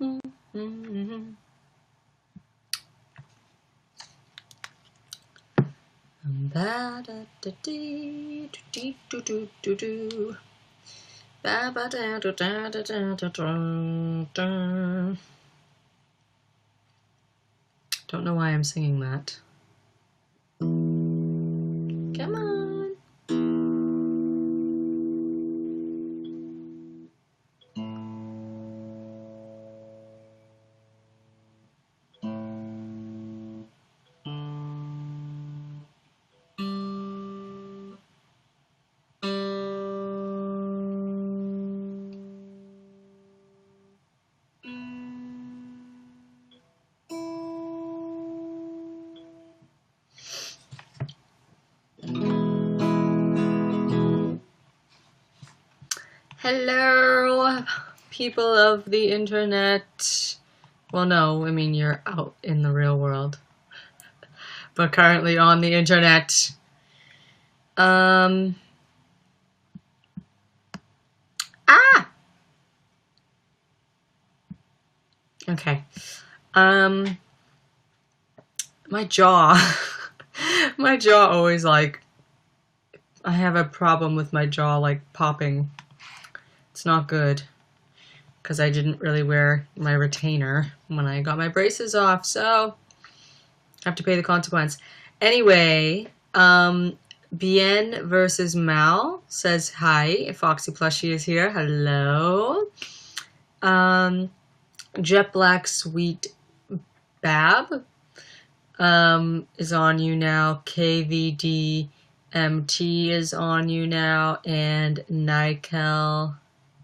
Don't know why I'm singing that. Come on. Hello, people of the internet. Well, no, I mean, you're out in the real world, but currently on the internet. Okay. My jaw. My jaw always, like, I have a problem with my jaw, like, popping. It's not good. Because I didn't really wear my retainer when I got my braces off, so I have to pay the consequence. Anyway, Bien versus Mal says hi. Foxy Plushie is here. Hello. Jet Black Sweet Bab is on YouNow. KVD is on YouNow. And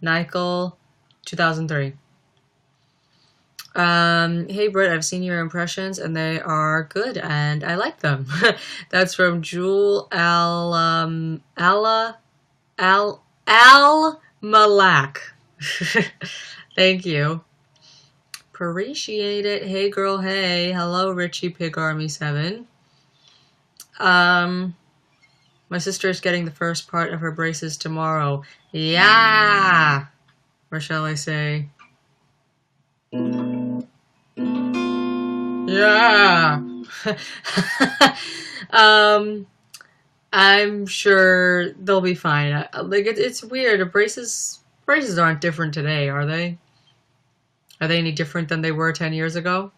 Nikel 2003. Hey Britt, I've seen your impressions and they are good and I like them. That's from Jewel Al Malak. Thank you. Appreciate it. Hey girl, hey. Hello Richie Pig Army 7. My sister is getting the first part of her braces tomorrow. Yeah! Or shall I say? Yeah! I'm sure they'll be fine. Like, it's weird. Braces aren't different today, are they? Are they any different than they were 10 years ago?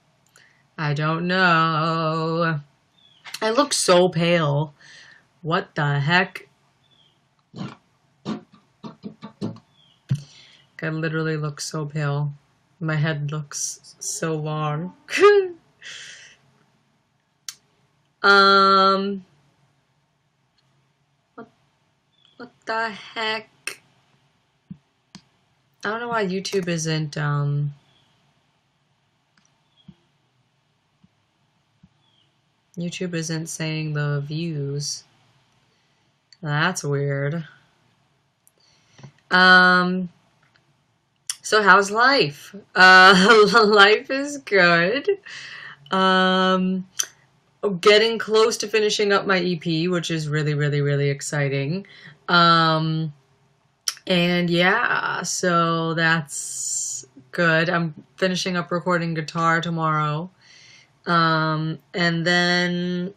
I don't know. I look so pale. What the heck? I literally look so pale. My head looks so long. What the heck? I don't know why YouTube isn't, YouTube isn't saying the views. That's weird. So how's life? Life is good. Getting close to finishing up my EP, which is really, really, really exciting. And yeah, so that's good. I'm finishing up recording guitar tomorrow. And then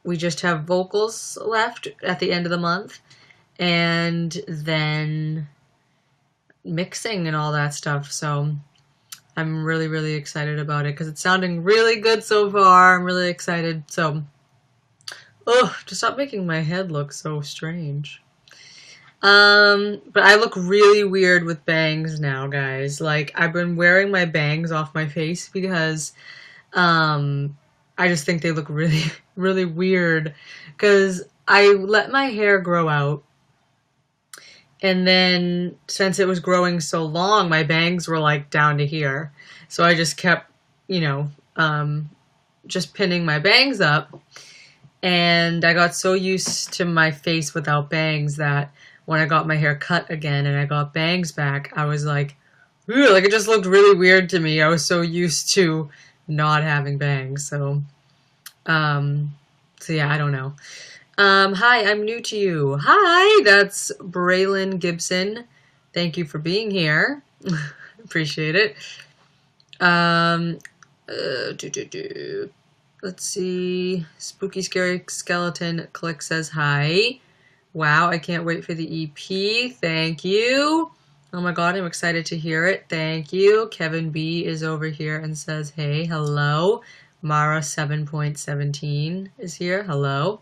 we just have vocals left at the end of the month. And then mixing and all that stuff. So I'm really, really excited about it because it's sounding really good so far. I'm really excited. So, just stop making my head look so strange. But I look really weird with bangs now, guys. Like, I've been wearing my bangs off my face because, I just think they look really, really weird because I let my hair grow out. And then, since it was growing so long, my bangs were, like, down to here. So I just kept, you know, just pinning my bangs up. And I got so used to my face without bangs that when I got my hair cut again and I got bangs back, I was like, ooh, like, it just looked really weird to me. I was so used to not having bangs. So yeah, I don't know. Hi, I'm new to you. Hi, that's Braylon Gibson. Thank you for being here. Appreciate it. Um, Let's see. Spooky Scary Skeleton Click says hi. Wow, I can't wait for the EP. Thank you. Oh my god, I'm excited to hear it. Thank you. Kevin B is over here and says, hey, hello. Mara 7.17 is here. Hello.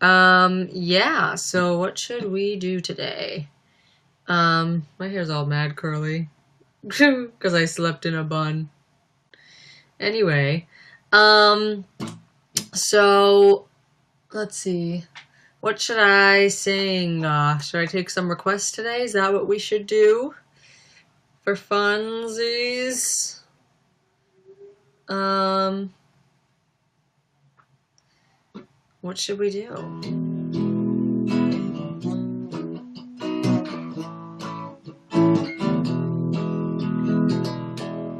Yeah, so what should we do today? My hair's all mad curly because I slept in a bun. Anyway, so let's see. What should I sing? Should I take some requests today? Is that what we should do for funsies? What should we do?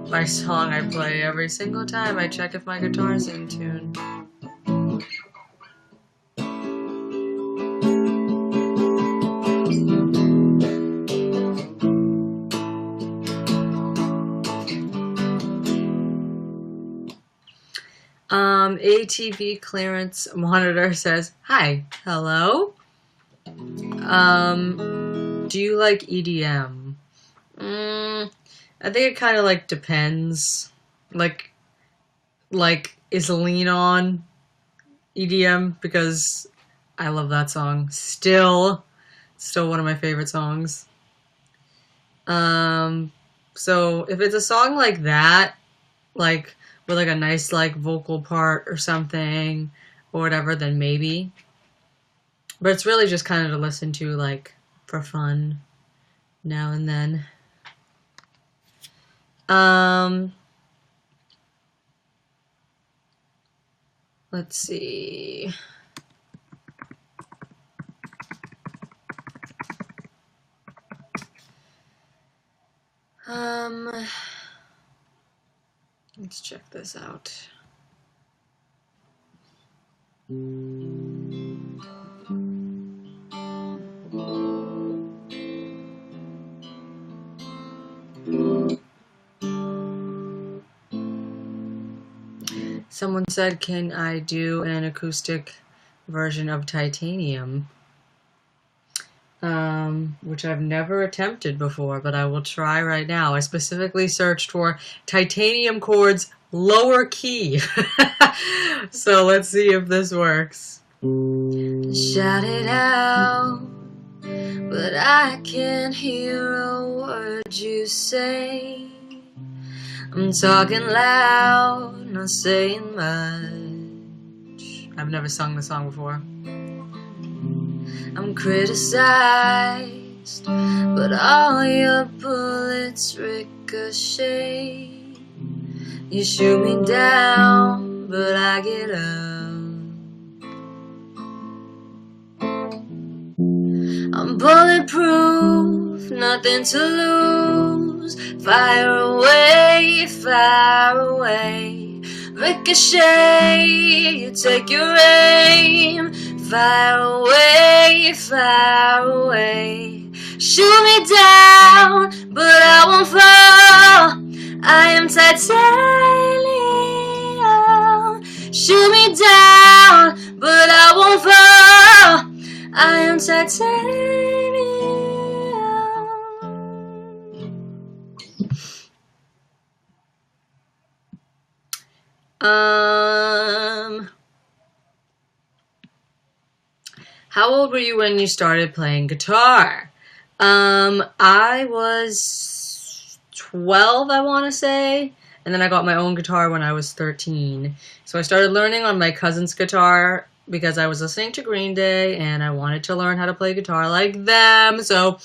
My song I play every single time I check if my guitar's in tune. ATV clearance monitor says, hi, hello. Do you like EDM? I think it kind of like depends. Like is Lean On EDM? Because I love that song. Still one of my favorite songs. So if it's a song like that, like with like a nice like vocal part or something or whatever, then maybe. But it's really just kind of to listen to like for fun now and then. Let's see. Let's check this out. Someone said, can I do an acoustic version of Titanium? Which I've never attempted before, but I will try right now. I specifically searched for Titanium chords lower key. So let's see if this works. Shout it out, but I can't hear a word you say. I'm talking loud, not saying much. I've never sung the song before. I'm criticized, but all your bullets ricochet. You shoot me down, but I get up. I'm bulletproof, nothing to lose. Fire away, fire away. Ricochet, you take your aim. Fire away, fire away. Shoot me down, but I won't fall. I am titanium. Shoot me down, but I won't fall. I am titanium. How old were you when you started playing guitar? I was 12, I want to say, and then I got my own guitar when I was 13. So I started learning on my cousin's guitar because I was listening to Green Day and I wanted to learn how to play guitar like them. So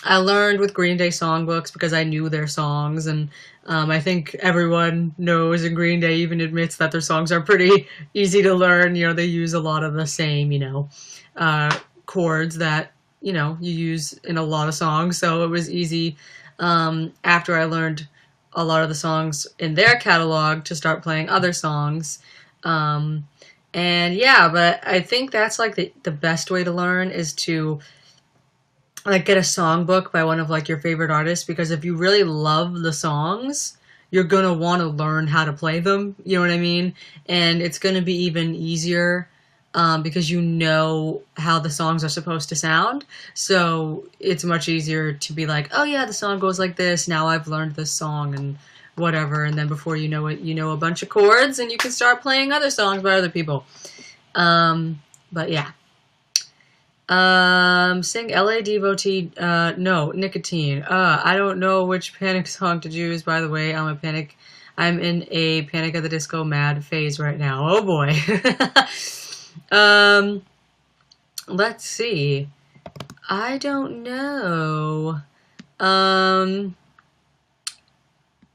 I learned with Green Day songbooks because I knew their songs, and I think everyone knows, and Green Day even admits that their songs are pretty easy to learn. You know, they use a lot of the same, chords that, you use in a lot of songs. So it was easy after I learned a lot of the songs in their catalog to start playing other songs. And yeah, but I think that's like the best way to learn is to like get a songbook by one of like your favorite artists, because if you really love the songs, you're gonna want to learn how to play them. You know what I mean? And it's gonna be even easier because you know how the songs are supposed to sound. So it's much easier to be like, oh yeah, the song goes like this. Now I've learned this song and whatever. And then before you know it, you know a bunch of chords and you can start playing other songs by other people. But yeah. Sing LA Devotee, no, Nicotine. I don't know which Panic song to choose, by the way. I'm in a Panic at the Disco mad phase right now. Oh boy. um, let's see. I don't know. Um,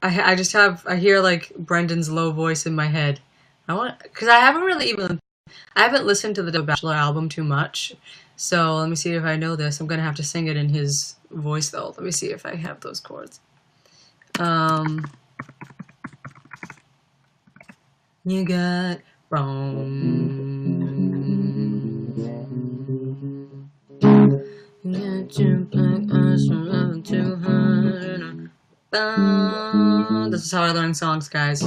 I hear like Brendan's low voice in my head. Cause I haven't listened to the Bachelor album too much. So let me see if I know this. I'm gonna have to sing it in his voice though. Let me see if I have those chords. You got wrong. You got your black eyes from loving too hard. This is how I learn songs, guys.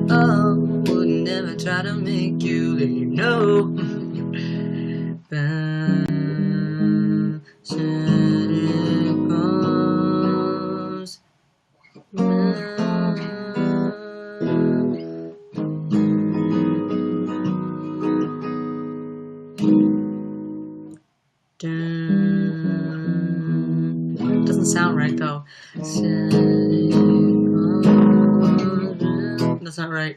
Oh, would never try to make you leave. No. Doesn't sound right though. That's not right.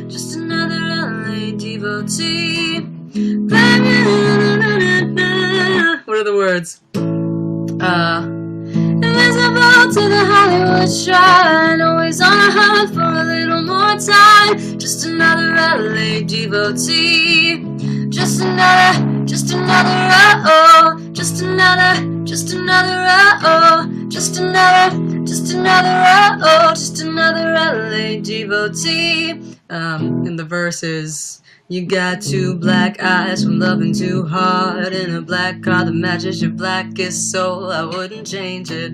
Just another LA devotee. What are the words? Invisible to the Hollywood shrine, always on a hunt for a little more time. Just another LA devotee. Just another, oh, just another, oh, just another, oh, just another, oh, just another LA devotee. And the verse is, you got two black eyes from loving too hard, in a black car that matches your blackest soul. I wouldn't change it.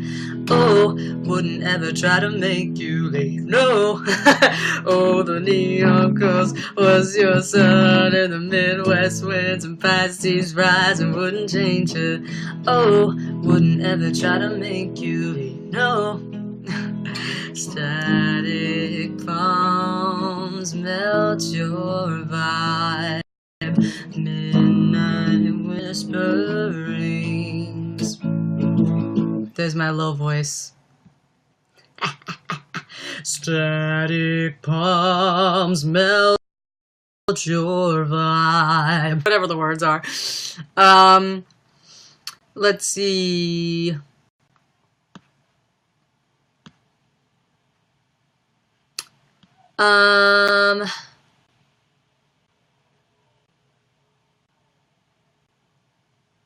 Oh, wouldn't ever try to make you leave. No. Oh, the neon coast was your sun, and the Midwest winds and pasties rise, and wouldn't change it. Oh, wouldn't ever try to make you leave. No. Static palms melt your vibe. Midnight whisperings. There's my low voice. Static palms melt your vibe. Whatever the words are. Let's see.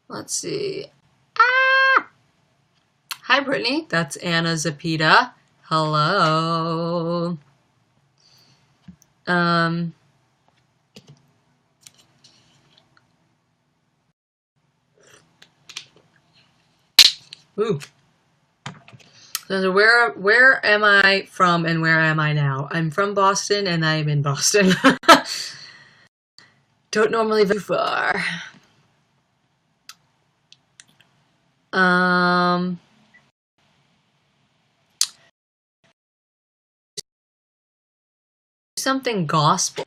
Let's see. Hi, Brittany. That's Anna Zapita. Hello. Ooh. So where am I from and where am I now? I'm from Boston and I am in Boston. Don't normally go far. Something gospel.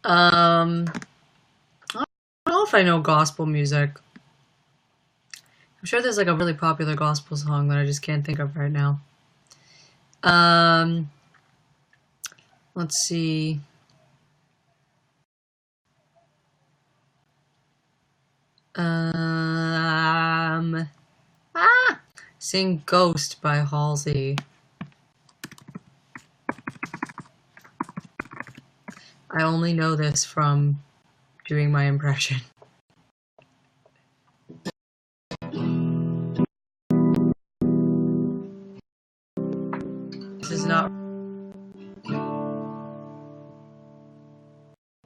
don't know if I know gospel music. I'm sure there's like a really popular gospel song that I just can't think of right now. Let's see. Sing Ghost by Halsey. I only know this from doing my impression. This is not.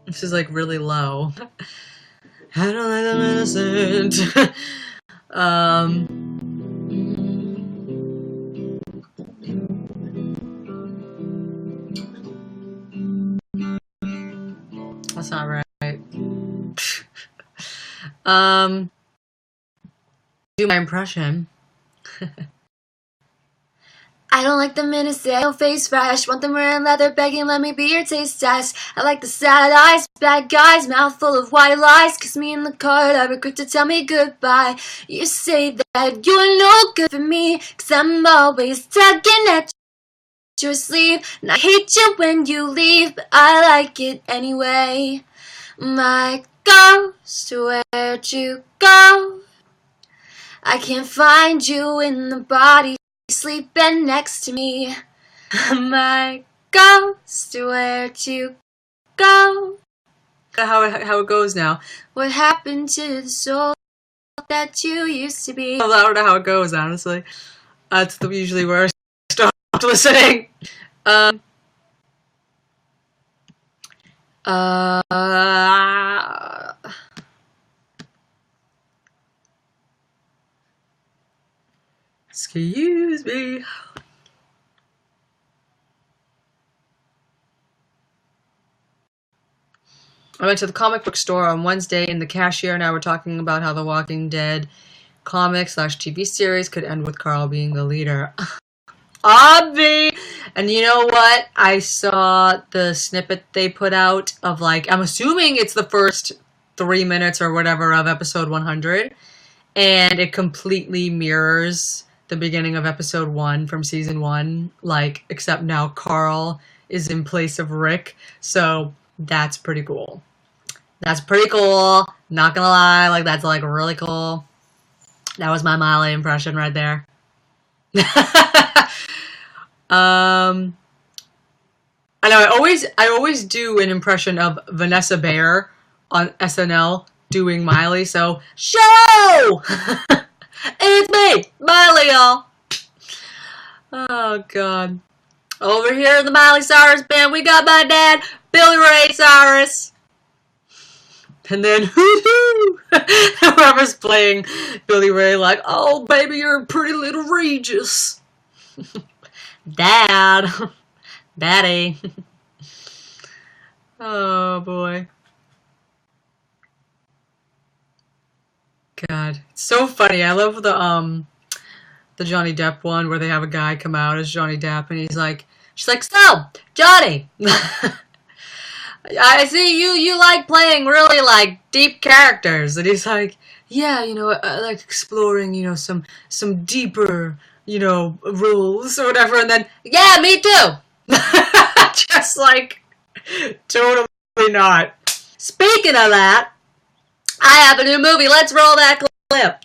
This is like really low. I don't like I'm innocent. That's not right. Do my impression. I don't like the minutes they don't face fresh. Want them wearing leather, begging, let me be your taste test. I like the sad eyes, bad guys, mouth full of white lies. Kiss me in the car, ever quick to tell me goodbye. You say that you're no good for me, 'cause I'm always tugging at your sleeve. And I hate you when you leave, but I like it anyway. My ghost, where'd you go? I can't find you in the body sleeping next to me. My ghost, where'd you go? How it goes now. What happened to the soul that you used to be? I don't know how it goes, honestly. That's usually where I start listening. Excuse me. I went to the comic book store on Wednesday, and the cashier and I were talking about how the Walking Dead comic/TV series could end with Carl being the leader. Obvi! And you know what? I saw the snippet they put out of, like, I'm assuming it's the first 3 minutes or whatever of episode 100, and it completely mirrors the beginning of episode 1 from season 1, like, except now Carl is in place of Rick, so that's pretty cool. That's pretty cool. Not gonna lie, like, that's, like, really cool. That was my Miley impression right there. I know I always do an impression of Vanessa Bayer on SNL doing Miley, so show! It's me, Miley, y'all. Oh god. Over here in the Miley Cyrus band, we got my dad, Billy Ray Cyrus. And then whoever's playing Billy Ray, like, oh baby, you're a pretty little Regis. Dad. Daddy. Oh boy. God. It's so funny. I love the Johnny Depp one where they have a guy come out as Johnny Depp and she's like, so, Johnny, I see you like playing really, like, deep characters. And he's like, yeah, you know, I like exploring, you know, some deeper, you know, roles or whatever. And then, yeah, me too. Just like, totally not. Speaking of that, I have a new movie. Let's roll that clip.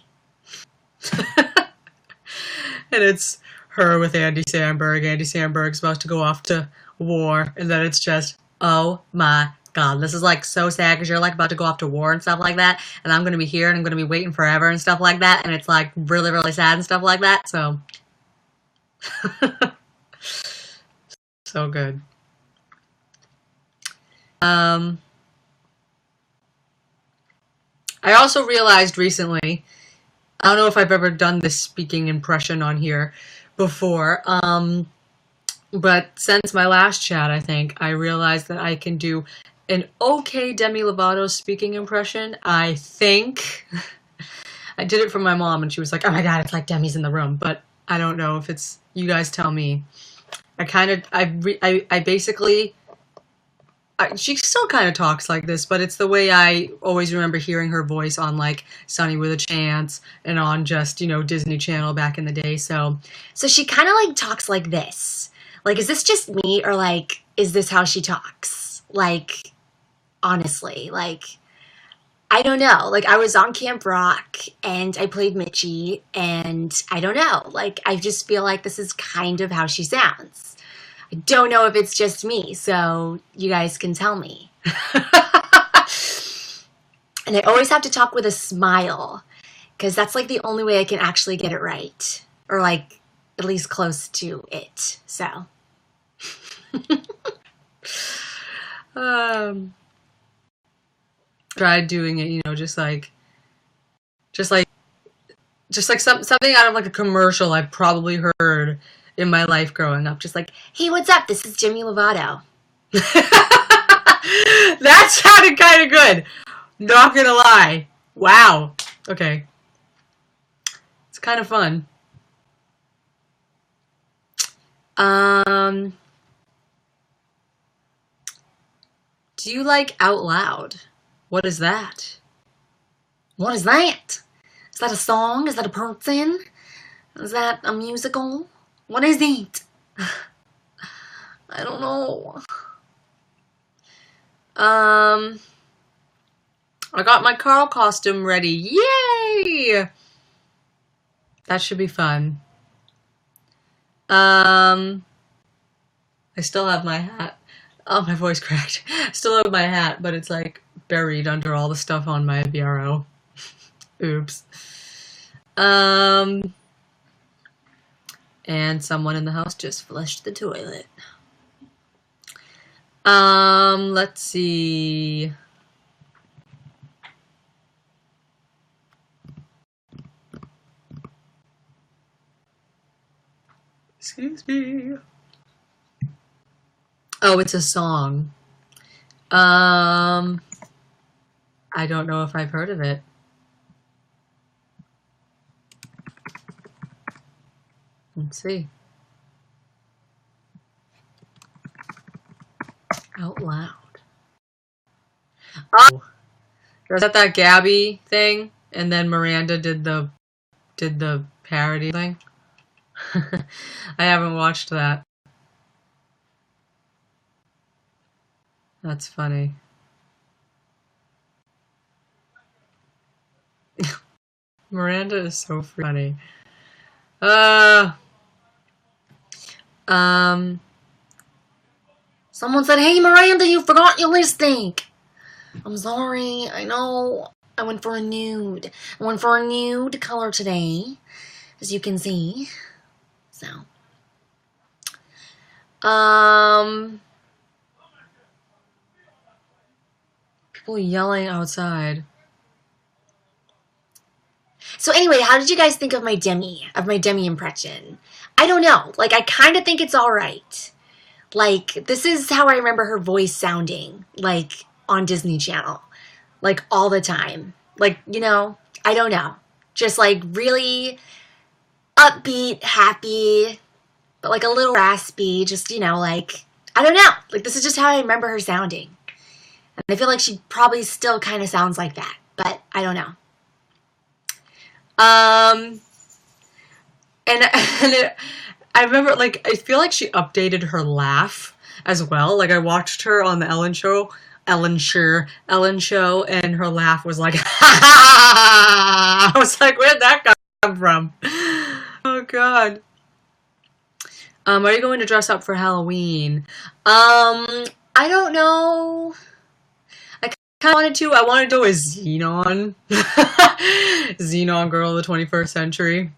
And it's her with Andy Samberg. Andy Samberg's about to go off to war. And then it's just, oh my god, this is like so sad because you're like about to go off to war and stuff like that. And I'm going to be here and I'm going to be waiting forever and stuff like that. And it's like really, really sad and stuff like that. So, so good. I also realized recently, I don't know if I've ever done this speaking impression on here before, but since my last chat, I think, I realized that I can do an okay Demi Lovato speaking impression, I think. I did it for my mom, and she was like, oh my god, it's like Demi's in the room, but I don't know if it's, you guys tell me. I basically she still kind of talks like this, but it's the way I always remember hearing her voice on like Sunny with a Chance and on just, Disney Channel back in the day. So So she kind of like talks like this. Like, is this just me, or like, is this how she talks? Like, honestly, like, I don't know. Like, I was on Camp Rock and I played Mitchie, and I don't know. Like, I just feel like this is kind of how she sounds. I don't know if it's just me, so you guys can tell me. And I always have to talk with a smile, because that's like the only way I can actually get it right, or like at least close to it. So, um tried doing it, just like something out of like a commercial I probably heard in my life growing up. Just like, hey, what's up? This is Jimmy Lovato. that sounded kind of good. Not gonna lie. Wow. Okay. It's kind of fun. Do you like Out Loud? What is that? What is that? Is that a song? Is that a person? Is that a musical? What is it? I don't know. I got my Carl costume ready. Yay! That should be fun. I still have my hat. Oh, my voice cracked. I still have my hat, but it's like buried under all the stuff on my VRO. Oops. And someone in the house just flushed the toilet. Let's see. Excuse me. Oh, it's a song. I don't know if I've heard of it. Let's see. Out Loud. Oh, was that Gabby thing? And then Miranda did the parody thing. I haven't watched that. That's funny. Miranda is so funny. Someone said, hey, Miranda, you forgot your lipstick. I'm sorry. I know. I went for a nude. I went for a nude color today, as you can see. So, people yelling outside. So anyway, how did you guys think of my Demi impression? I don't know. Like, I kind of think it's all right. Like, this is how I remember her voice sounding, like, on Disney Channel. Like, all the time. Like, I don't know. Just, like, really upbeat, happy, but, like, a little raspy. Just, like, I don't know. Like, this is just how I remember her sounding. And I feel like she probably still kind of sounds like that. But I don't know. I remember, like, I feel like she updated her laugh as well. Like, I watched her on the Ellen Show, and her laugh was like, I was like, where'd that come from? Oh, God. Are you going to dress up for Halloween? I don't know. I kind of wanted to. I wanted to go as Xenon. Xenon girl of the 21st century.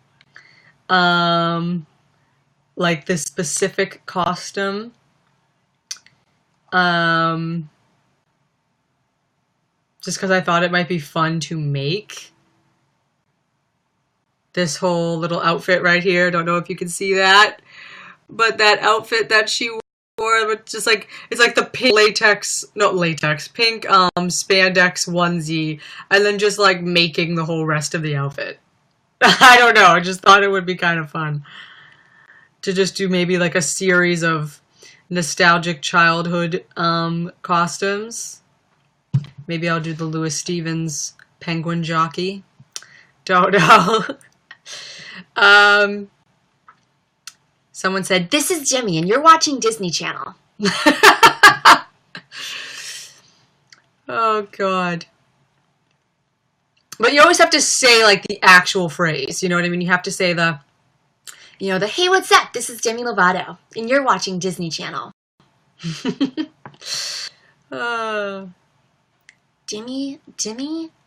Like this specific costume. Just because I thought it might be fun to make. This whole little outfit right here. Don't know if you can see that. But that outfit that she wore, just like, it's like the pink pink spandex onesie, and then just like making the whole rest of the outfit. I don't know, I just thought it would be kind of fun to just do maybe like a series of nostalgic childhood costumes. Maybe I'll do the Louis Stevens penguin jockey. Don't know. Someone said, "This is Jimmy, and you're watching Disney Channel." Oh, God. But you always have to say, like, the actual phrase. You know what I mean? You have to say the "Hey, what's up? This is Demi Lovato, and you're watching Disney Channel." Demi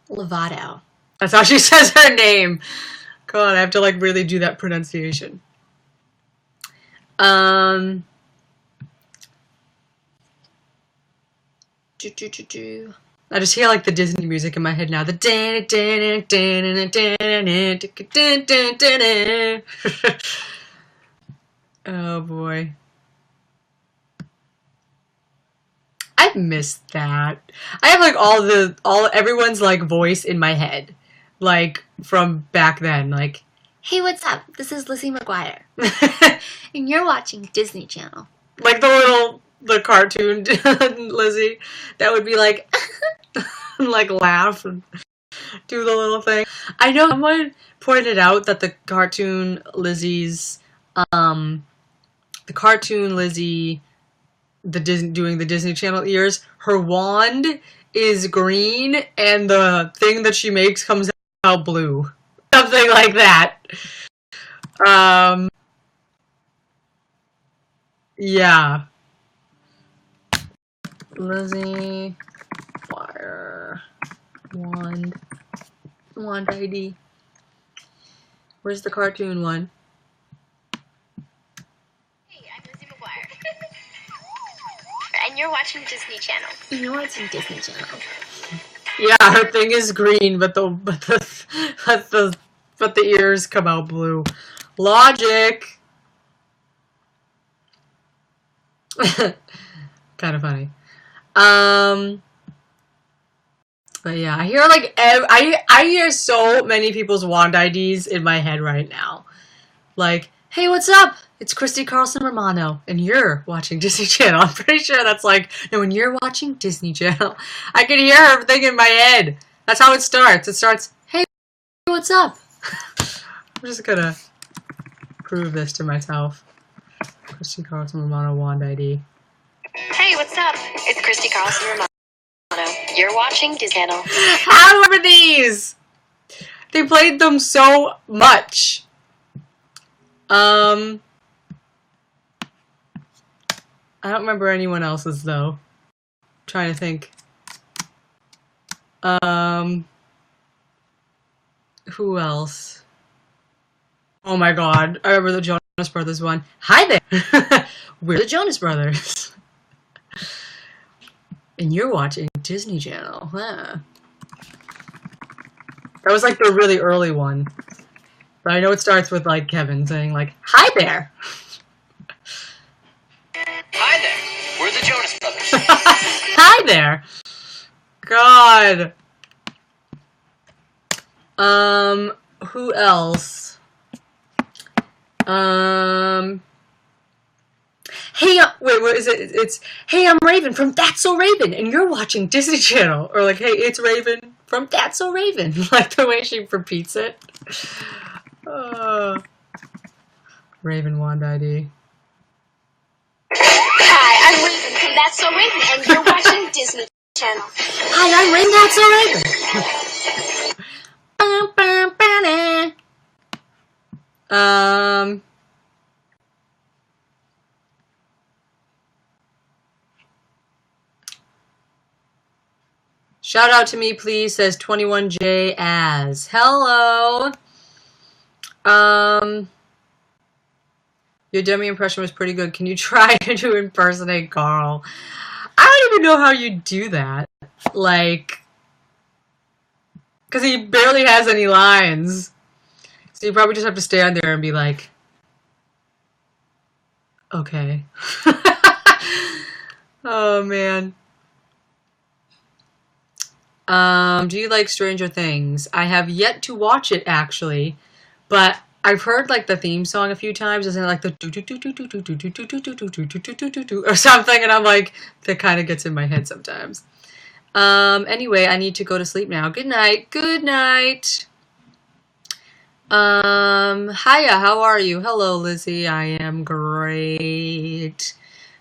Lovato. That's how she says her name. God, I have to, like, really do that pronunciation. I just hear like the Disney music in my head now. The oh boy. I've missed that. I have like everyone's like voice in my head. Like from back then. Like, "Hey, what's up? This is Lizzie McGuire, and you're watching Disney Channel." Like the cartoon Lizzie that would be like like laugh and do the little thing. I know someone pointed out that the cartoon Lizzie doing the Disney Channel ears, her wand is green and the thing that she makes comes out blue. Something like that. Yeah. Lizzie Wire wand ID. Where's the cartoon one? "Hey, I'm Lizzie McGuire, and you're watching Disney Channel." You're watching Disney Channel. Yeah, her thing is green, but the ears come out blue. Logic. Kind of funny. But yeah, I hear like I hear so many people's wand IDs in my head right now. Like, "Hey, what's up? It's Christy Carlson Romano, and you're watching Disney Channel." I'm pretty sure that's like, no, when you're watching Disney Channel. I can hear her thing in my head. That's how it starts. It starts, "Hey, what's up?" I'm just gonna prove this to myself. Christy Carlson Romano wand ID. "Hey, what's up? It's Christy Carlson Romano. You're watching Disney Channel." How do I remember these? They played them so much. I don't remember anyone else's though. I'm trying to think. Who else? Oh my God, I remember the Jonas Brothers one. "Hi there, we're the Jonas Brothers, and you're watching Disney Channel." Huh. That was like the really early one. But I know it starts with like Kevin saying like, "Hi there." "Hi there, we're the Jonas Brothers." Hi there. God. Who else? Hey, wait, what is it? It's, "Hey, I'm Raven from That's So Raven, and you're watching Disney Channel." Or like, "Hey, it's Raven from That's So Raven." Like the way she repeats it. Raven wand ID. "Hi, I'm Raven from That's So Raven, and you're watching Disney Channel." "Hi, I'm Raven. That's So Raven." Shout out to me, please, says 21J as. Hello. Your dummy impression was pretty good. Can you try to impersonate Carl? I don't even know how you do that. Like, because he barely has any lines. So you probably just have to stand there and be like, okay. Oh, man. Do you like Stranger Things? I have yet to watch it, actually. But I've heard like the theme song a few times, isn't it like the or something, and I'm like, that kind of gets in my head sometimes. Anyway, I need to go to sleep now. Good night. Good night. Hiya, how are you? Hello, Lizzie. I am great.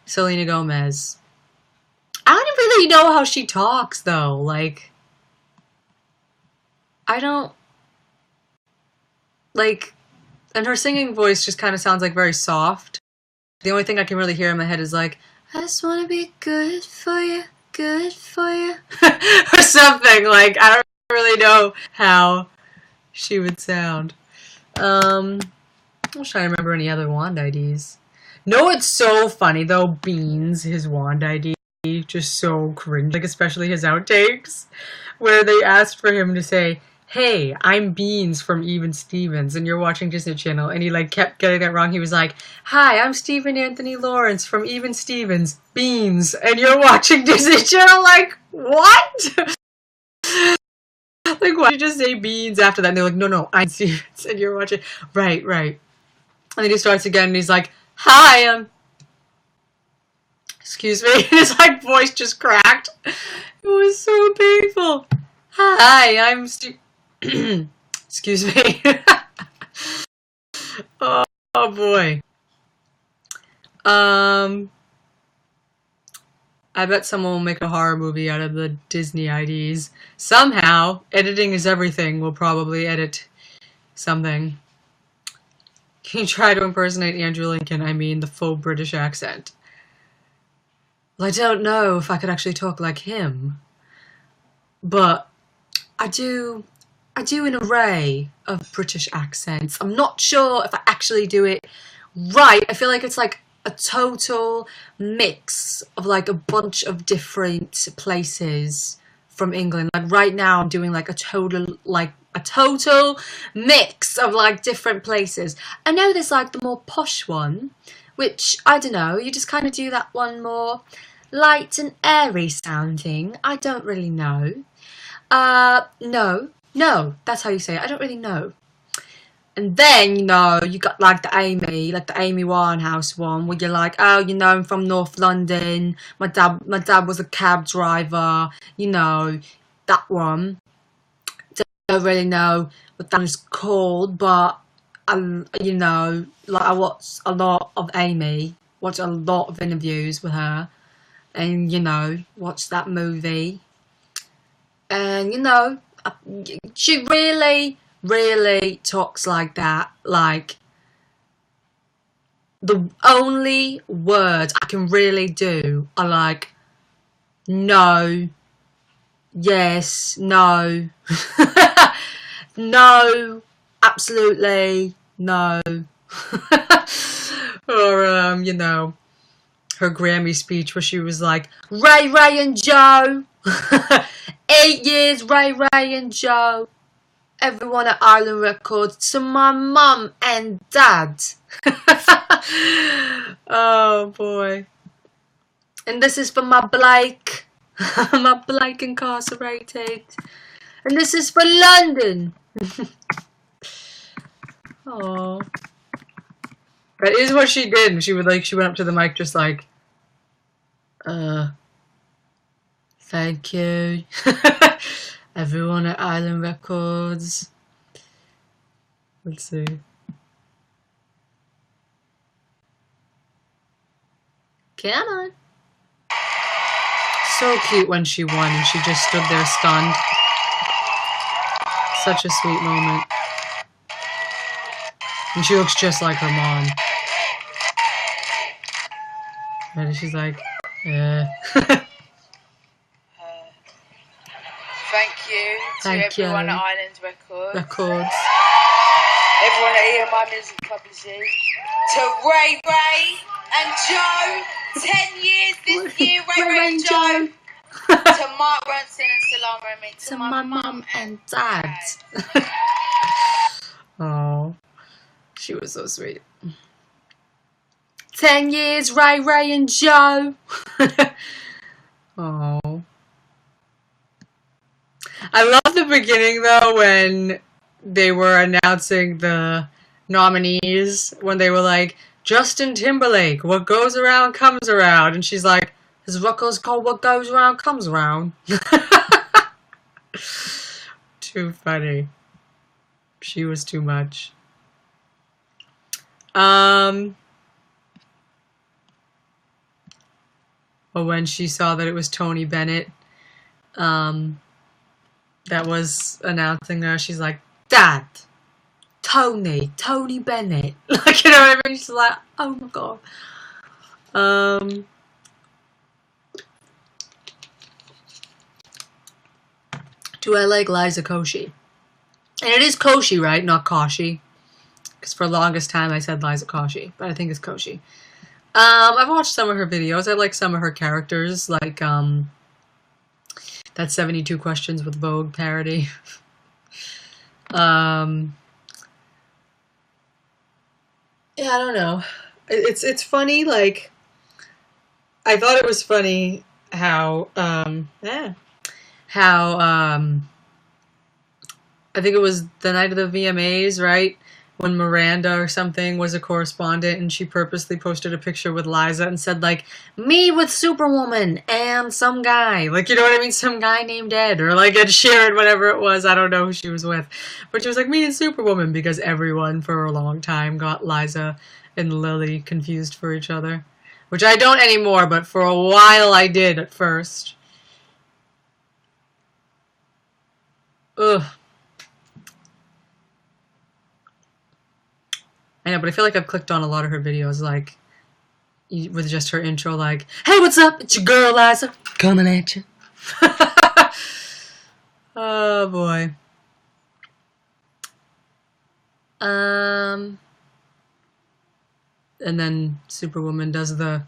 Selena Gomez. I don't really know how she talks though. Like, I don't like, and her singing voice just kind of sounds like very soft. The only thing I can really hear in my head is like, I just want to be good for you, good for you, or something. Like, I don't really know how she would sound. I'm just trying to remember any other Wand IDs. No, it's so funny though. Beans, his Wand ID, just so cringe. Like, especially his outtakes, where they asked for him to say, "Hey, I'm Beans from Even Stevens," and you're watching Disney Channel, and he like kept getting that wrong. He was like, "Hi, I'm Stephen Anthony Lawrence from Even Stevens, Beans," and you're watching Disney Channel. Like, what? Like, why did you just say Beans after that? And they're like, no, I'm Stevens, and you're watching. Right. And then he starts again, and he's like, "Hi, I'm." Excuse me. His like voice just cracked. It was so painful. Hi, I'm Excuse me. Oh boy. I bet someone will make a horror movie out of the Disney IDs. Somehow, editing is everything. We'll probably edit something. Can you try to impersonate Andrew Lincoln? I mean, the full British accent. Well, I don't know if I could actually talk like him, but I do an array of British accents. I'm not sure if I actually do it right. I feel like it's like a total mix of like a bunch of different places from England. Like right now I'm doing like a total mix of like different places. I know there's like the more posh one, which I don't know, you just kind of do that one more light and airy sounding. I don't really know. No, that's how you say it. I don't really know. And then, you know, you got like the Amy Winehouse one, where you're like, oh, you know, I'm from North London. My dad was a cab driver. You know, that one. Don't really know what that was called, but you know, like I watched a lot of Amy, watched a lot of interviews with her, and you know, watched that movie. And you know, she really talks like that. Like, the only words I can really do are like, no, yes, no, no, absolutely, no. Or, you know, her Grammy speech where she was like, Ray and Joe. 8 years, Ray and Joe. Everyone at Island Records. To my mum and dad. Oh boy. And this is for my Blake. My Blake incarcerated. And this is for London. Oh. That is what she did. She went up to the mic just like, thank you. Everyone at Island Records. Let's see. Come on. So cute when she won and she just stood there stunned. Such a sweet moment. And she looks just like her mom. And she's like, yeah. Thank you to everyone at Island Records. Everyone at EMI Music Publishing. To Ray and Joe. 10 years this year, Ray and Joe. To Mark Ronson and Salam Remy. To my mum and dad. Oh, she was so sweet. 10 years, Ray and Joe. Oh. I love the beginning though when they were announcing the nominees when they were like, Justin Timberlake, what goes around comes around. And she's like, his record's called What Goes Around Comes Around. Too funny. She was too much. But when she saw that it was Tony Bennett, that was announcing her, she's like, Dad, Tony Bennett. Like, you know what I mean? She's like, oh my god. Do I like Liza Koshy? And it is Koshy, right? Not Koshy. Because for the longest time I said Liza Koshy, but I think it's Koshy. I've watched some of her videos. I like some of her characters, like that 72 Questions with Vogue parody. Yeah, I don't know. It's funny. Like, I thought it was funny how I think it was the night of the VMAs, right? When Miranda or something was a correspondent and she purposely posted a picture with Liza and said, like, me with Superwoman and some guy. Like, you know what I mean? Some guy named Ed or like Ed Sheeran, whatever it was. I don't know who she was with. But she was like, me and Superwoman, because everyone for a long time got Liza and Lily confused for each other. Which I don't anymore, but for a while I did at first. Ugh. I know, but I feel like I've clicked on a lot of her videos, like, with just her intro, like, hey, what's up? It's your girl, Liza, coming at you. Oh, boy. And then Superwoman does that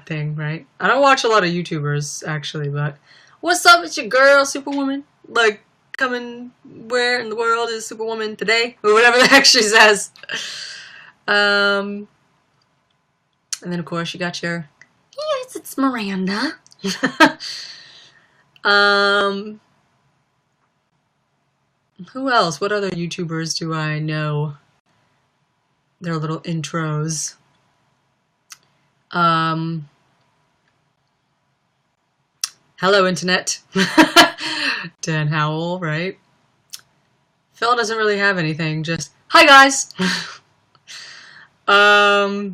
thing, right? I don't watch a lot of YouTubers, actually, but what's up? It's your girl, Superwoman. Like, coming where in the world is Superwoman today? Or whatever the heck she says. And then of course you got your, yes, it's Miranda. Who else? What other YouTubers do I know? Their little intros. Hello, Internet. Dan Howell, right? Phil doesn't really have anything, just, hi guys! I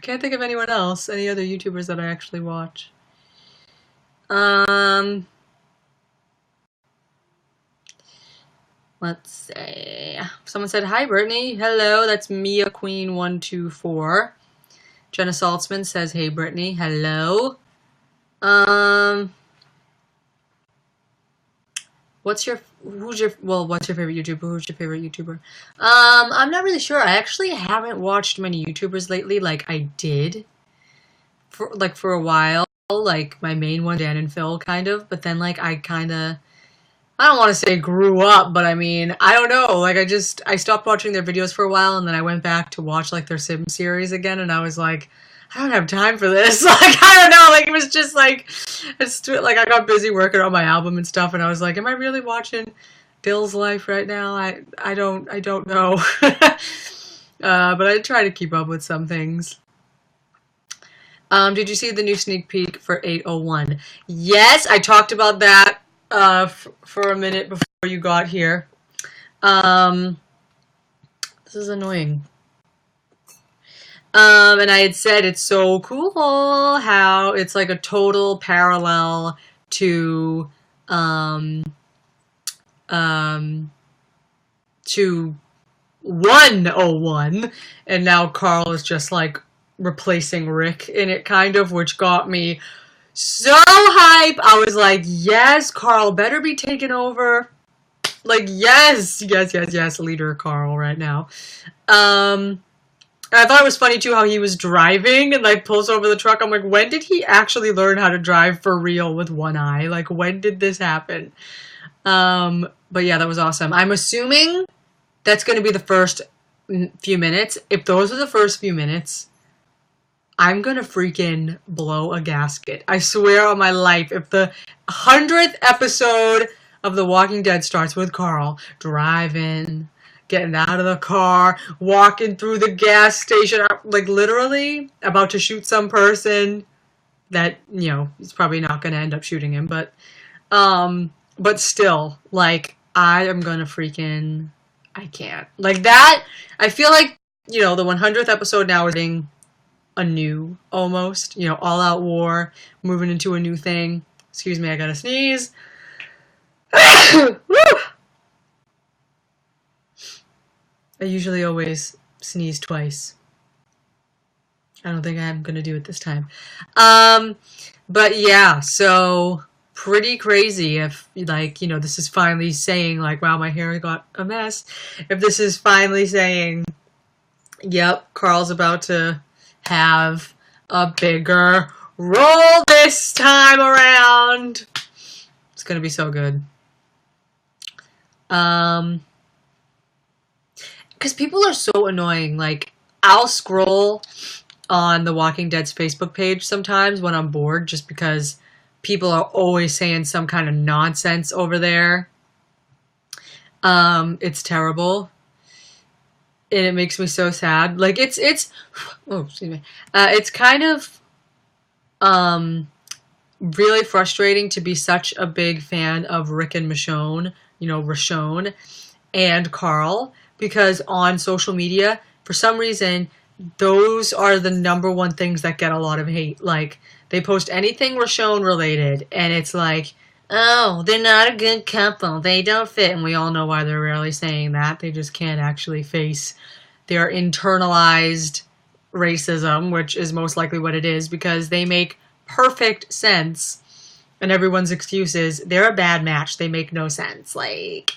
can't think of anyone else, any other YouTubers that I actually watch. Let's see. Someone said, hi, Brittany. Hello, that's Mia Queen 124. Jenna Saltzman says, hey, Brittany. Hello. What's your favorite YouTuber? Who's your favorite YouTuber? I'm not really sure. I actually haven't watched many YouTubers lately. Like, I did for a while. Like, my main one, Dan and Phil, kind of. But then, like, I don't want to say grew up, but I mean, I don't know. Like, I stopped watching their videos for a while, and then I went back to watch, like, their Sim series again, and I was like, I don't have time for this. Like, I don't know. Like, it was just like, like, I got busy working on my album and stuff, and I was like, am I really watching Dill's life right now? I don't know. But I try to keep up with some things. Did you see the new sneak peek for 801? Yes, I talked about that for a minute before you got here. This is annoying. And I had said it's so cool how it's like a total parallel to 101, and now Carl is just like replacing Rick in it, kind of, which got me so hype. I was like, yes, Carl better be taking over. Like, yes, leader Carl right now. I thought it was funny too how he was driving and like pulls over the truck. I'm like, when did he actually learn how to drive for real with one eye? Like, when did this happen? But yeah, that was awesome. I'm assuming that's going to be the first few minutes. If those are the first few minutes, I'm going to freaking blow a gasket. I swear on my life, if the 100th episode of The Walking Dead starts with Carl driving, getting out of the car, walking through the gas station, like literally about to shoot some person that, you know, he's probably not going to end up shooting him, but still, like, I am going to freaking, I can't. Like that, I feel like, you know, the 100th episode now is being anew, almost, you know, all out war, moving into a new thing. Excuse me, I gotta sneeze. I usually always sneeze twice. I don't think I'm gonna do it this time. But yeah, so pretty crazy if, like, you know, this is finally saying, like, wow, my hair got a mess. If this is finally saying, yep, Carl's about to have a bigger role this time around. It's gonna be so good. Because people are so annoying. Like, I'll scroll on The Walking Dead's Facebook page sometimes when I'm bored, just because people are always saying some kind of nonsense over there. It's terrible. And it makes me so sad. Like, it's oh, excuse me. It's kind of really frustrating to be such a big fan of Rick and Michonne, you know, Rochon and Carl, because on social media, for some reason, those are the number one things that get a lot of hate. Like, they post anything Rochon related, and it's like, oh, they're not a good couple. They don't fit. And we all know why they're rarely saying that. They just can't actually face their internalized racism, which is most likely what it is, because they make perfect sense. And everyone's excuse is, they're a bad match. They make no sense. Like,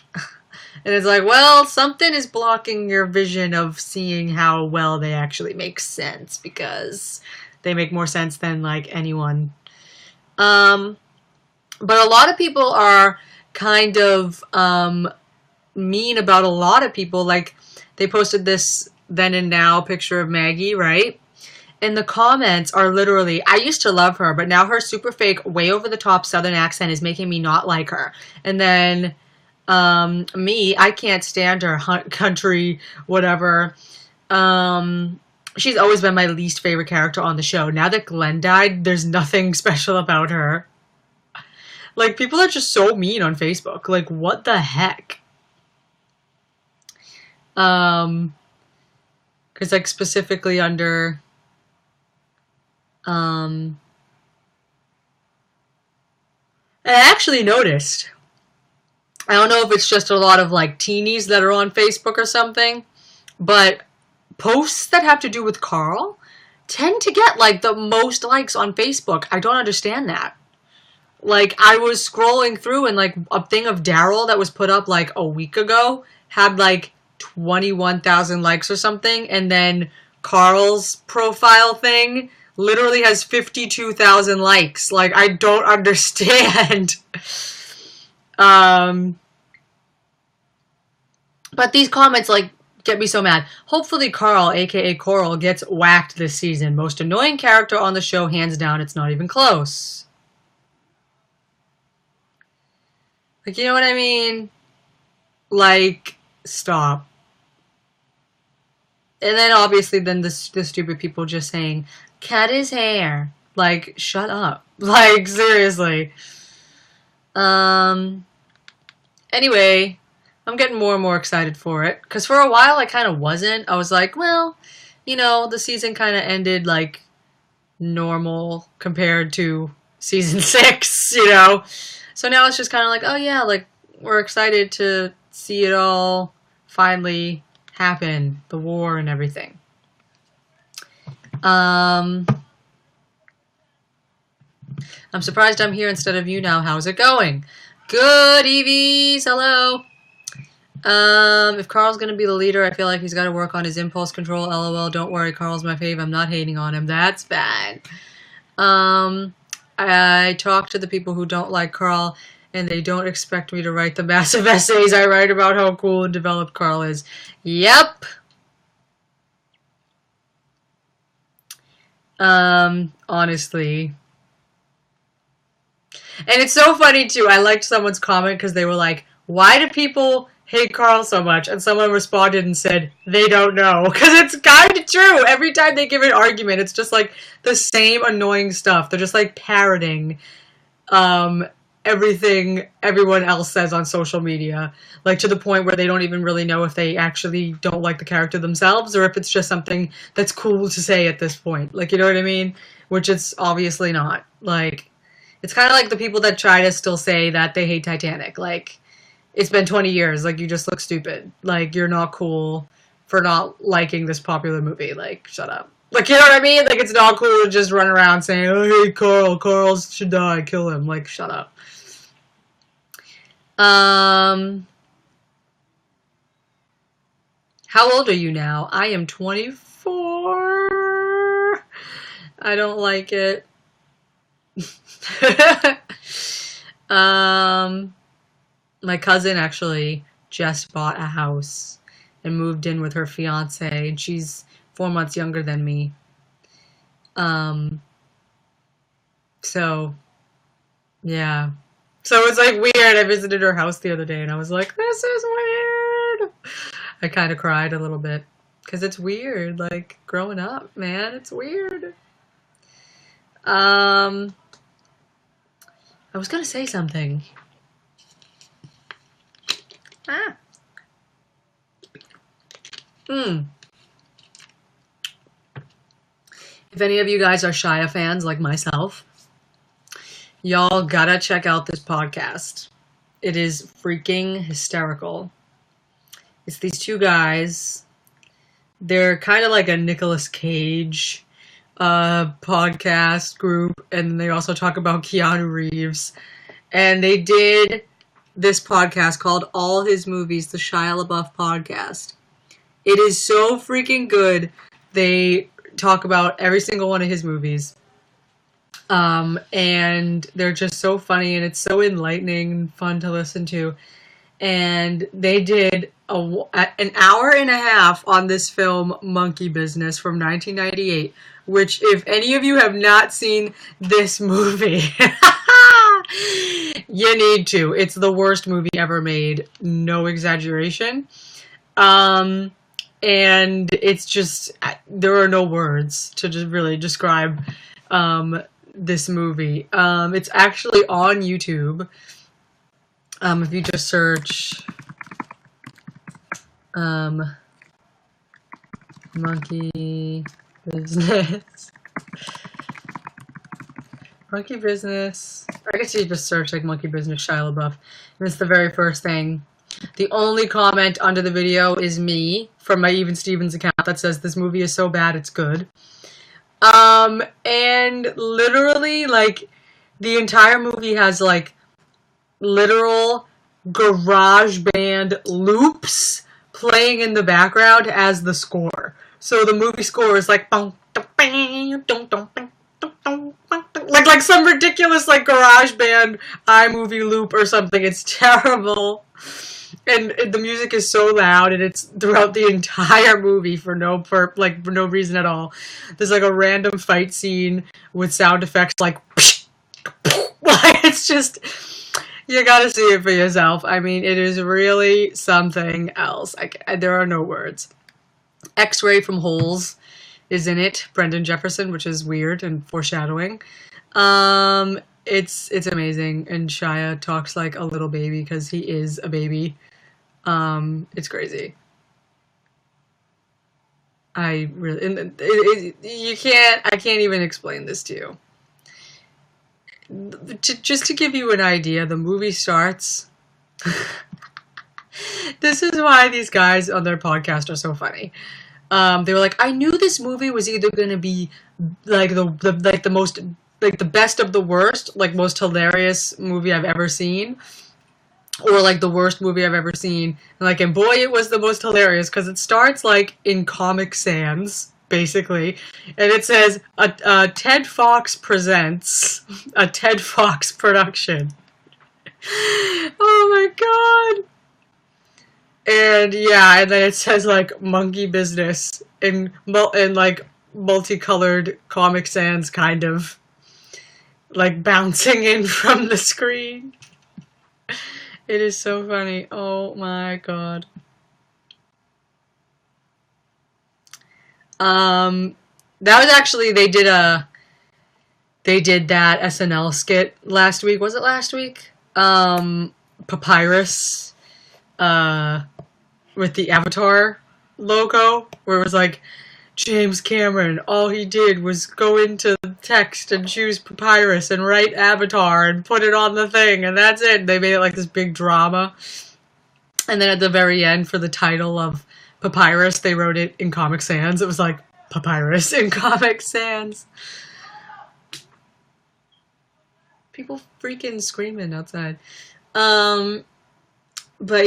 and it's like, well, something is blocking your vision of seeing how well they actually make sense, because they make more sense than, like, anyone. But a lot of people are kind of mean about a lot of people. Like, they posted this then and now picture of Maggie, right? And the comments are literally, I used to love her, but now her super fake, way over the top Southern accent is making me not like her. And then me, I can't stand her, country, whatever. She's always been my least favorite character on the show. Now that Glenn died, there's nothing special about her. Like, people are just so mean on Facebook. Like, what the heck? Because, like, specifically under, I actually noticed, I don't know if it's just a lot of, like, teenies that are on Facebook or something, but posts that have to do with Carl tend to get, like, the most likes on Facebook. I don't understand that. Like, I was scrolling through, and, like, a thing of Daryl that was put up, like, a week ago had, like, 21,000 likes or something, and then Carl's profile thing literally has 52,000 likes. Like, I don't understand. But these comments, like, get me so mad. Hopefully Carl, aka Coral, gets whacked this season. Most annoying character on the show, hands down. It's not even close. Like, you know what I mean? Like, stop. And then, obviously, then the stupid people just saying, cut his hair. Like, shut up. Like, seriously. Anyway, I'm getting more and more excited for it. Because for a while, I kind of wasn't. I was like, well, you know, the season kind of ended, like, normal compared to season 6, you know? So now it's just kind of like, oh yeah, like, we're excited to see it all finally happen, the war and everything. I'm surprised I'm here instead of YouNow. How's it going? Good, Eevees, hello. If Carl's gonna be the leader, I feel like he's got to work on his impulse control. LOL, don't worry, Carl's my fave. I'm not hating on him. That's fine. I talk to the people who don't like Carl, and they don't expect me to write the massive essays I write about how cool and developed Carl is. Yep. Honestly. And it's so funny, too. I liked someone's comment because they were like, why do people hate Carl so much, and someone responded and said they don't know, because it's kind of true. Every time they give an argument, it's just like the same annoying stuff. They're just like parroting everything everyone else says on social media, like to the point where they don't even really know if they actually don't like the character themselves or if it's just something that's cool to say at this point. Like, you know what I mean? Which it's obviously not. Like, it's kind of like the people that try to still say that they hate Titanic. Like, it's been 20 years. Like, you just look stupid. Like, you're not cool for not liking this popular movie. Like, shut up. Like, you know what I mean? Like, it's not cool to just run around saying, oh, hey, Carl should die, kill him. Like, shut up. How old are you now? I am 24. I don't like it. My cousin actually just bought a house and moved in with her fiance, and she's 4 months younger than me. So, yeah. So it's like weird. I visited her house the other day and I was like, this is weird. I kind of cried a little bit because it's weird. Like, growing up, man, it's weird. I was going to say something. If any of you guys are Shia fans like myself, y'all gotta check out this podcast. It is freaking hysterical. It's these two guys. They're kind of like a Nicolas Cage podcast group, and they also talk about Keanu Reeves. And they did this podcast called All His Movies, the Shia LaBeouf podcast. It is so freaking good. They talk about every single one of his movies. And they're just so funny, and it's so enlightening and fun to listen to. And they did an hour and a half on this film, Monkey Business, from 1998, which, if any of you have not seen this movie, you need to. It's the worst movie ever made. No exaggeration. And it's just, there are no words to just really describe, this movie. It's actually on YouTube. If you just search Monkey Business. Monkey Business. I guess you just search like Monkey Business Shia LaBeouf. And it's the very first thing. The only comment under the video is me from my Even Stevens account that says this movie is so bad it's good. And literally, like, the entire movie has, like, literal garage band loops playing in the background as the score. So the movie score is like, like some ridiculous, like, garage band iMovie loop or something. It's terrible. And the music is so loud, and it's throughout the entire movie for no reason at all. There's like a random fight scene with sound effects like it's just, you gotta see it for yourself. I mean, it is really something else. There are no words. X-Ray from Holes is in it. Brendan Jefferson, which is weird and foreshadowing. It's amazing, and Shia talks like a little baby because he is a baby. It's crazy. I can't even explain this to you. Just to give you an idea, the movie starts. This is why these guys on their podcast are so funny. They were like, I knew this movie was either going to be like the most, like, the best of the worst, like, most hilarious movie I've ever seen, or like the worst movie I've ever seen. And boy, it was the most hilarious, because it starts like in Comic Sans, basically, and it says Ted Fox presents a Ted Fox production. Oh my god. And yeah, and then it says like Monkey Business in like multicolored Comic Sans, kind of like bouncing in from the screen. It is so funny. Oh my god. That was actually they did that SNL skit last week. Was it last week? Papyrus, with the Avatar logo, where it was like James Cameron, all he did was go into text and choose Papyrus and write Avatar and put it on the thing, and that's it. They made it like this big drama. And then at the very end, for the title of Papyrus, they wrote it in Comic Sans. It was like Papyrus in Comic Sans. People freaking screaming outside. But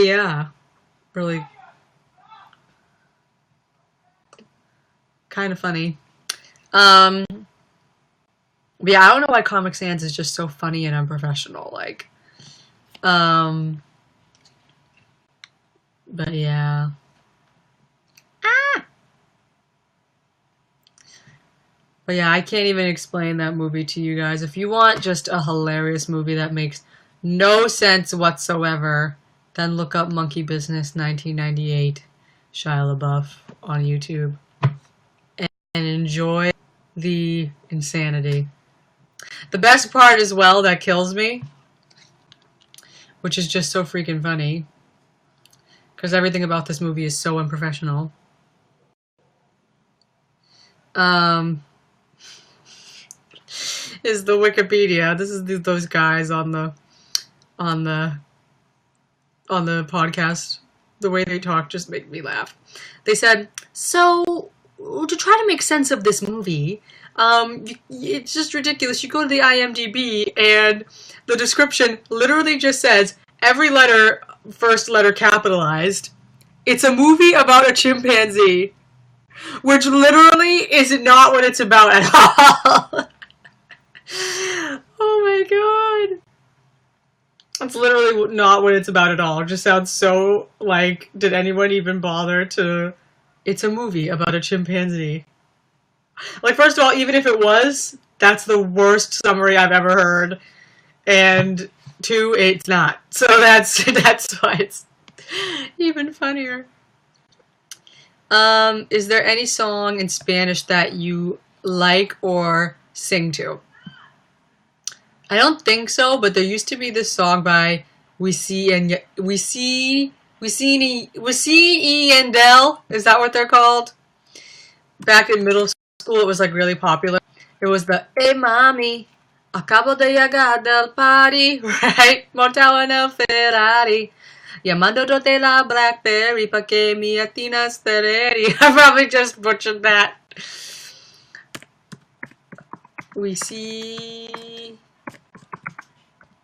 yeah, really kind of funny. But yeah, I don't know why Comic Sans is just so funny and unprofessional. Like, but yeah. But yeah, I can't even explain that movie to you guys. If you want just a hilarious movie that makes no sense whatsoever, then look up Monkey Business 1998, Shia LaBeouf on YouTube, and enjoy the insanity. The best part as well that kills me, which is just so freaking funny, because everything about this movie is so unprofessional. Is the Wikipedia. This is those guys on the podcast. The way they talk just make me laugh. They said, so to try to make sense of this movie, it's just ridiculous. You go to the IMDb and the description literally just says every letter, first letter capitalized. It's a movie about a chimpanzee, which literally is not what it's about at all. Oh my god. That's literally not what it's about at all. It just sounds so like, did anyone even bother to... It's a movie about a chimpanzee. Like, first of all, even if it was, that's the worst summary I've ever heard. And two, it's not. So that's why it's even funnier. Is there any song in Spanish that you like or sing to? I don't think so, but there used to be this song by Wisin y Yandel. Is that what they're called? Back in middle school, it was like really popular. It was the Hey Mami, acabo de llegar del party, right? Montado en el Ferrari, llamándote la Blackberry pa que me atinas ready. I probably just butchered that.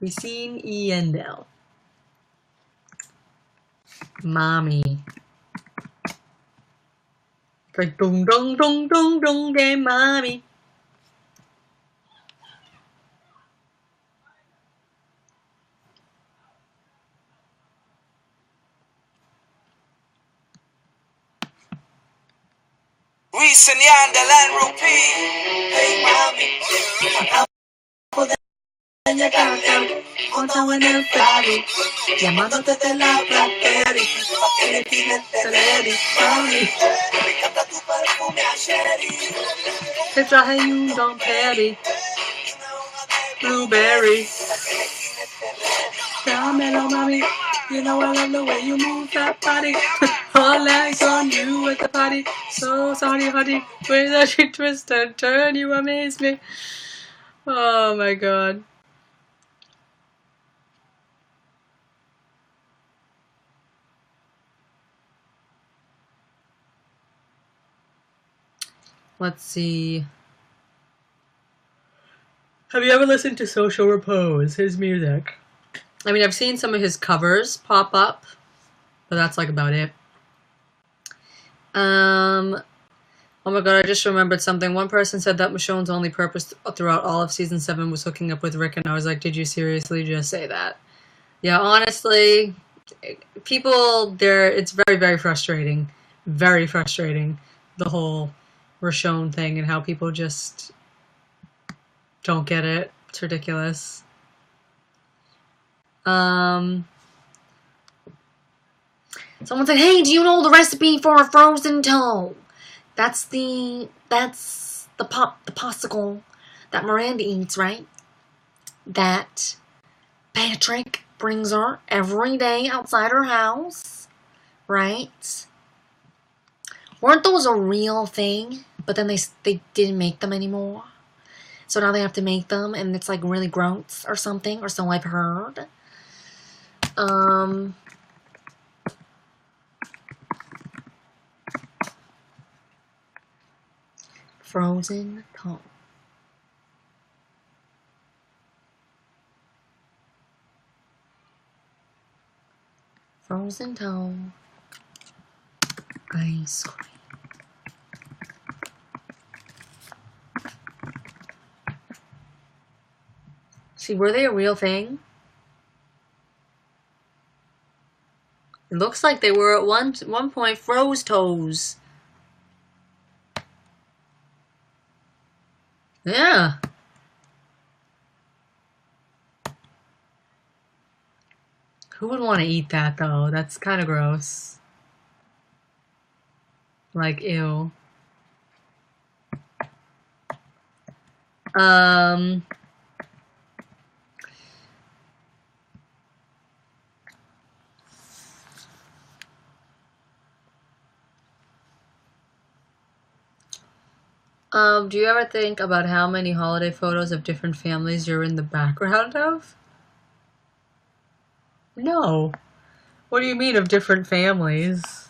Wisin y Yandel. Mommy. Like dong dong dong dong dong de mommy. Wisin y Yandel and Rupee. Hey mami, acabo de llegar del montado en el Ferrari, llamándote de la Blackberry, pa' que le tires ready, mami. Me encanta tu perfume a Sherry. Te traje un Don Perry. Blueberry. Dámelo, mami. You know I love the way you move that body. All eyes on you at the party. So sorry, honey. Way that you twist and turn, you amaze me. Oh my god. Let's see. Have you ever listened to Social Repose, his music? I mean, I've seen some of his covers pop up, but that's like about it. Oh my god, I just remembered something. One person said that Michonne's only purpose throughout all of season 7 was hooking up with Rick, and I was like, did you seriously just say that? Yeah, honestly, people, it's very, very frustrating. Very frustrating, the whole Michonne thing and how people just don't get it. It's ridiculous. Someone said, hey, do you know the recipe for a frozen toe? That's the popsicle that Miranda eats, right? That Patrick brings her every day outside her house, right? Weren't those a real thing? But then they didn't make them anymore. So now they have to make them, and it's like really gross or something, or so I've heard. Frozen toe. Frozen toe. Ice cream. See, were they a real thing? It looks like they were at one point froze toes. Yeah. Who would want to eat that, though? That's kind of gross. Like, ew. Do you ever think about how many holiday photos of different families you're in the background of? No. What do you mean of different families?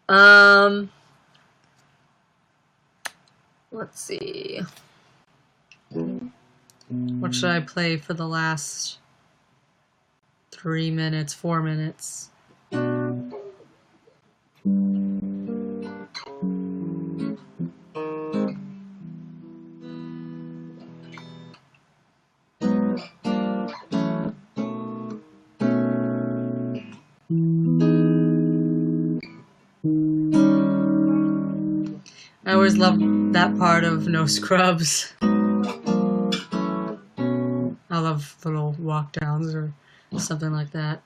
Let's see. What should I play for the last 3 minutes, 4 minutes? I always loved that part of No Scrubs. I love little walk downs or something like that.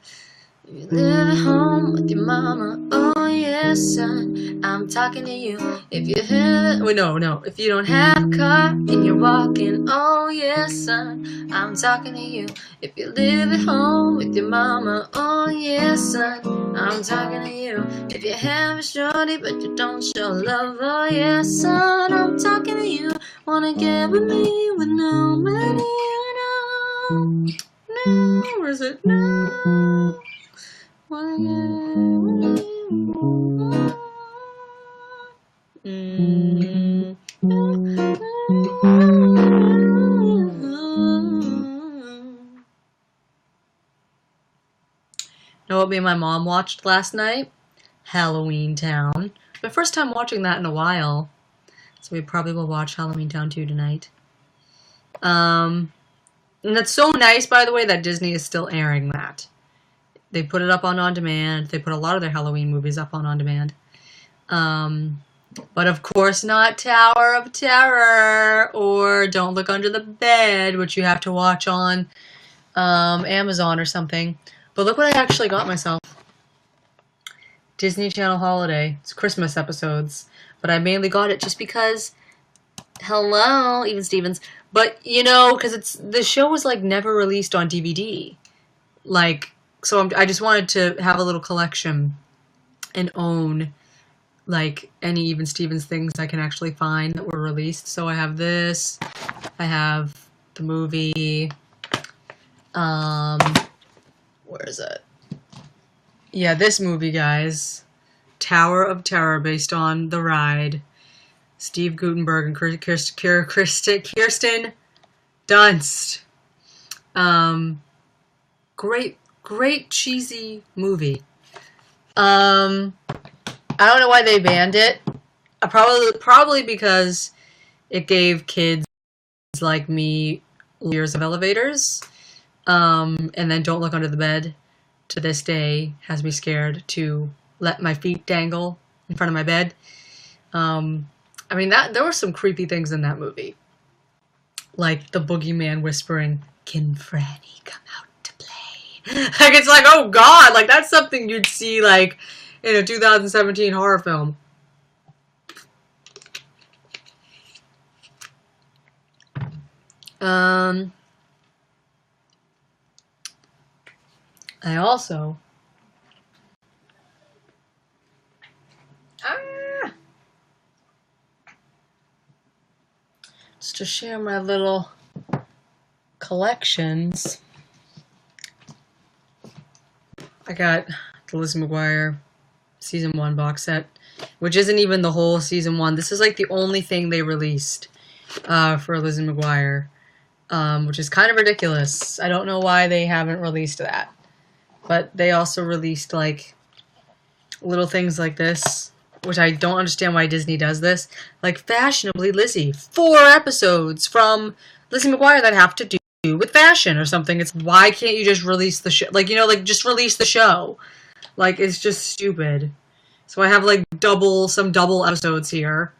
If you live at home with your mama, oh yes, son, I'm talking to you. If you have, wait, no, if you don't have a car and you're walking, oh yes, son, I'm talking to you. If you live at home with your mama, oh yes, son, I'm talking to you. If you have a shorty but you don't show love, oh yes, son, I'm talking to you. Wanna get with me with nobody you know? No, where is it? No. Know what me and my mom watched last night? Halloween Town. My first time watching that in a while. So we probably will watch Halloween Town 2 tonight. And that's so nice, by the way, that Disney is still airing that. They put it up on demand. They put a lot of their Halloween movies up on demand. But of course not Tower of Terror or Don't Look Under the Bed, which you have to watch on Amazon or something. But look what I actually got myself. Disney Channel Holiday. It's Christmas episodes. But I mainly got it just because, hello, Even Stevens. But, you know, because the show was, like, never released on DVD. Like, so I just wanted to have a little collection and own, like, any Even Stevens things I can actually find that were released. So I have this. I have the movie. Where is it? Yeah, this movie, guys. Tower of Terror, based on The Ride. Steve Guttenberg and Kirsten Dunst. Great cheesy movie. I don't know why they banned it. Probably because it gave kids like me years of elevators. And then Don't Look Under the Bed to this day has me scared to let my feet dangle in front of my bed. I mean, there were some creepy things in that movie. Like the boogeyman whispering, "Can Franny come out to play?" Like, it's like, oh god, like, that's something you'd see, like, in a 2017 horror film. I also... Just to share my little collections. I got the Lizzie McGuire season 1 box set, which isn't even the whole season 1. This is like the only thing they released for Lizzie McGuire, which is kind of ridiculous. I don't know why they haven't released that. But they also released like little things like this, which I don't understand why Disney does this. Like Fashionably Lizzie, 4 episodes from Lizzie McGuire that have to do with fashion or something. It's why can't you just release the show? Like, you know, like just release the show. Like, it's just stupid. So I have like some double episodes here,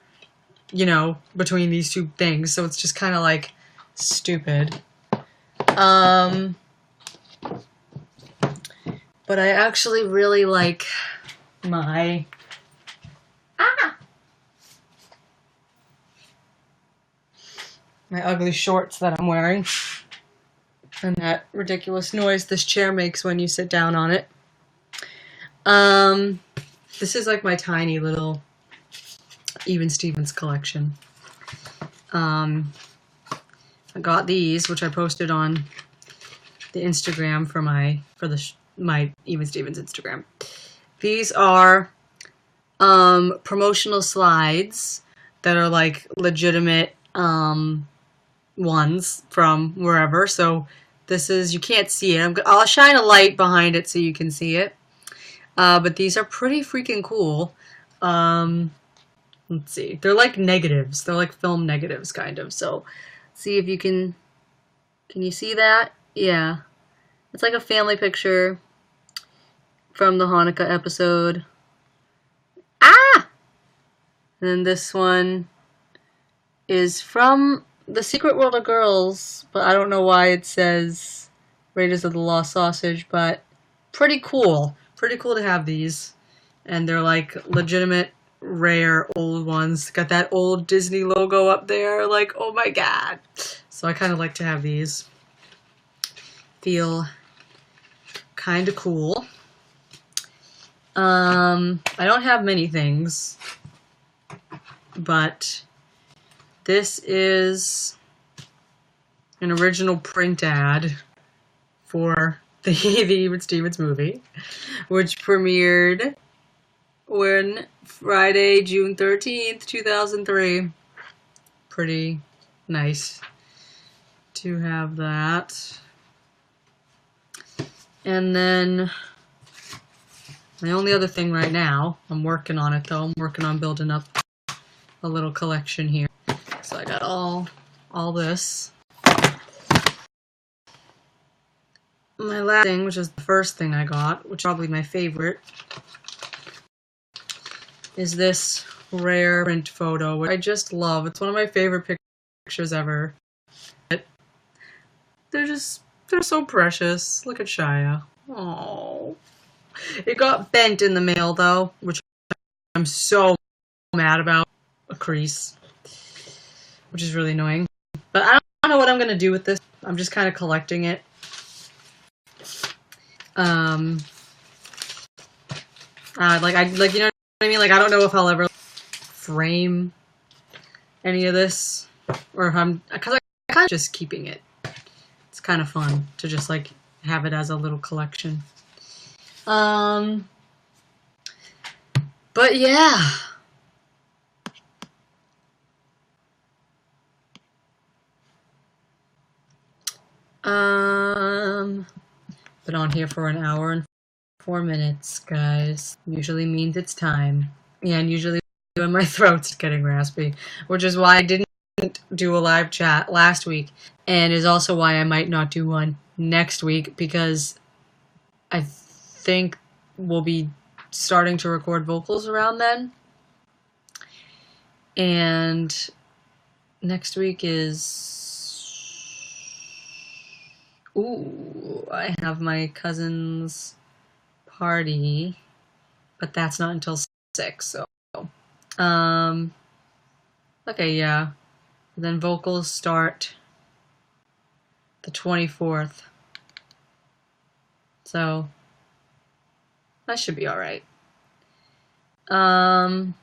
you know, between these two things. So it's just kind of like stupid. But I actually really like my ugly shorts that I'm wearing. And that ridiculous noise this chair makes when you sit down on it. This is like my tiny little Even Stevens collection. I got these, which I posted on the Instagram for my Even Stevens Instagram. These are promotional slides that are like legitimate ones from wherever. So this is, you can't see it. I'll shine a light behind it so you can see it. But these are pretty freaking cool. Let's see. They're like negatives. They're like film negatives, kind of. So see if you can you see that? Yeah. It's like a family picture from the Hanukkah episode. Ah! And then this one is from The Secret World of Girls, but I don't know why it says Raiders of the Lost Sausage, but pretty cool. Pretty cool to have these. And they're like legitimate, rare, old ones. Got that old Disney logo up there. Like, oh my god. So I kind of like to have these. Feel kind of cool. I don't have many things, but this is an original print ad for the Even Stevens movie, which premiered on Friday, June 13th, 2003. Pretty nice to have that. And then my only other thing right now, I'm working on it though, I'm working on building up a little collection here. So I got all this. My last thing, which is the first thing I got, which is probably my favorite, is this rare print photo, which I just love. It's one of my favorite pictures ever. They're so precious. Look at Shia. Aww. It got bent in the mail though, which I'm so mad about. A crease, which is really annoying. But I don't know what I'm gonna do with this. I'm just kind of collecting it. Like you know what I mean? Like, I don't know if I'll ever frame any of this, or if because I'm kind of just keeping it. It's kind of fun to just like have it as a little collection. But yeah. Been on here for an hour and 4 minutes, guys. Usually means it's time. Yeah, and usually when my throat's getting raspy, which is why I didn't do a live chat last week, and is also why I might not do one next week, because I think we'll be starting to record vocals around then. And next week is Ooh, I have my cousin's party, but that's not until 6, so. Okay, yeah. Then vocals start the 24th. So, that should be alright. I'm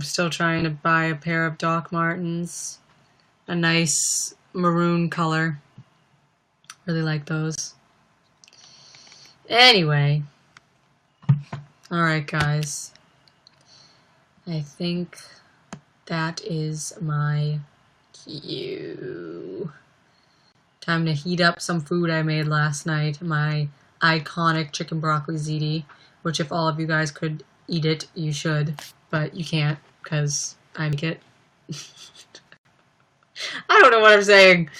still trying to buy a pair of Doc Martens. A nice maroon color. Really like those. Anyway. Alright, guys. I think that is my cue. Time to heat up some food I made last night. My iconic chicken broccoli ziti, which if all of you guys could eat it, you should. But you can't, because I make it. I don't know what I'm saying.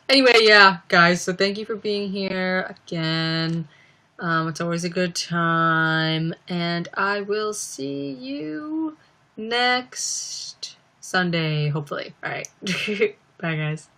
Anyway, yeah, guys, so thank you for being here again. It's always a good time, and I will see you next Sunday, hopefully. All right. Bye, guys.